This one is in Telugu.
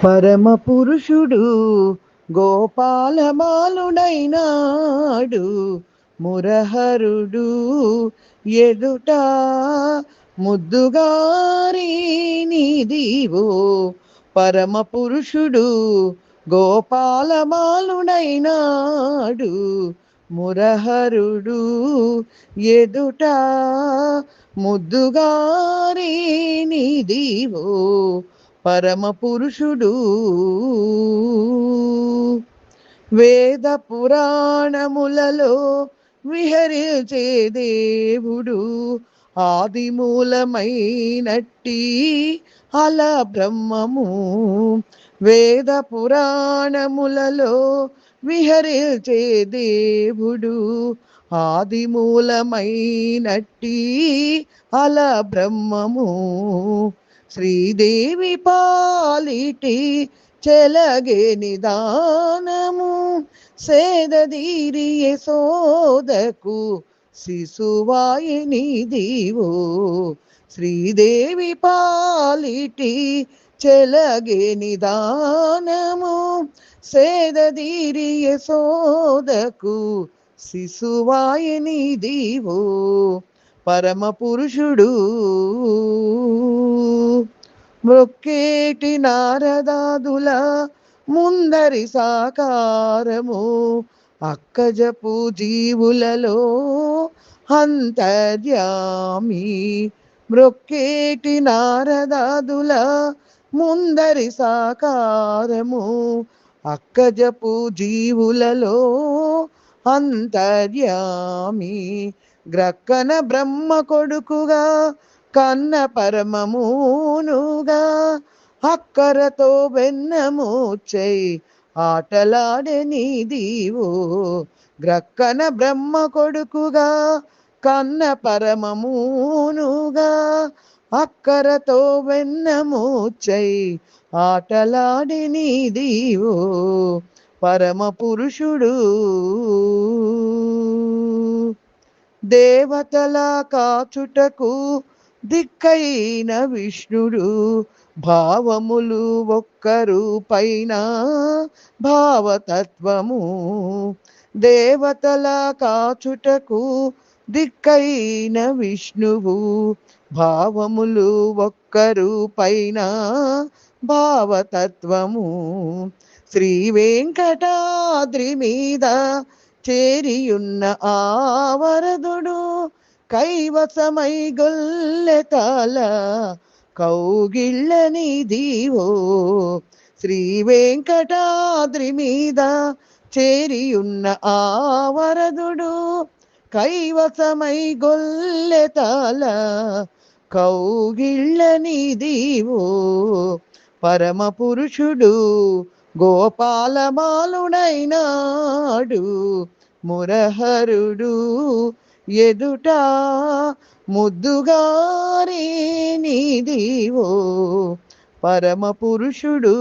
పరమ పురుషుడు గోపాలమాలుడైనాడు, మురహరుడు ఎదుట ముద్దుగారి నీదివో. పరమ పురుషుడు గోపాలమాలుడైనాడు, మురహరుడు ఎదుట ముద్దుగారి నీదివో. పరమ పురుషుడు వేద పురాణములలో విహరించే దేవుడు, ఆదిమూలమైనట్టి అల బ్రహ్మము. వేద పురాణములలో విహరించే దేవుడు, ఆదిమూలమైనట్టి అల బ్రహ్మము. శ్రీదేవి పాలిటి చెలగే నిదానము, సేదదీరి యశోదకు శిశువాయిని దీవో. శ్రీదేవి పాలిటి చెలగే నిదానము, సేదదీరి యశోదకు శిశువాయిని దీవో. పరమ పురుషుడు మృక్కేటి నారదాదుల ముందరి సాకారము, అక్కజపు జీవులలో అంతర్యామి. మృక్కేటి నారదాదుల ముందరి సాకారము, అక్కజపు జీవులలో అంతర్యామి. గ్రక్కన బ్రహ్మ కొడుకుగా కన్న పరమమునుగా, అక్కరతో వెన్నమూచై ఆటలాడే నీదివో. గ్రక్కన బ్రహ్మ కొడుకుగా కన్న పరమమునుగా, అక్కరతో వెన్నమూచై ఆటలాడే నీదివో. పరమ పురుషుడు దేవతల కాచుటకు దిక్కైన విష్ణుడు, భావములు ఒక్కరు పైన భావతత్వము. దేవతల కాచుటకు దిక్కైన విష్ణువు, భావములు ఒక్కరు పైన భావతత్వము. శ్రీ వెంకటాద్రి మీద చేరియున్న ఆ వరదుడు, కైవసమై గొల్లెతాల కౌగిళ్ళని దీవో. శ్రీ వెంకటాద్రి మీద చేరియున్న ఆ వరదుడు, కైవసమై గొల్లెతాల కౌగిళ్ళని దీవో. పరమ పురుషుడు గోపాలమాలుడైనాడు, మురహరుడు ఎదుట ముద్దుగారి నీదివో. పరమ పురుషుడు.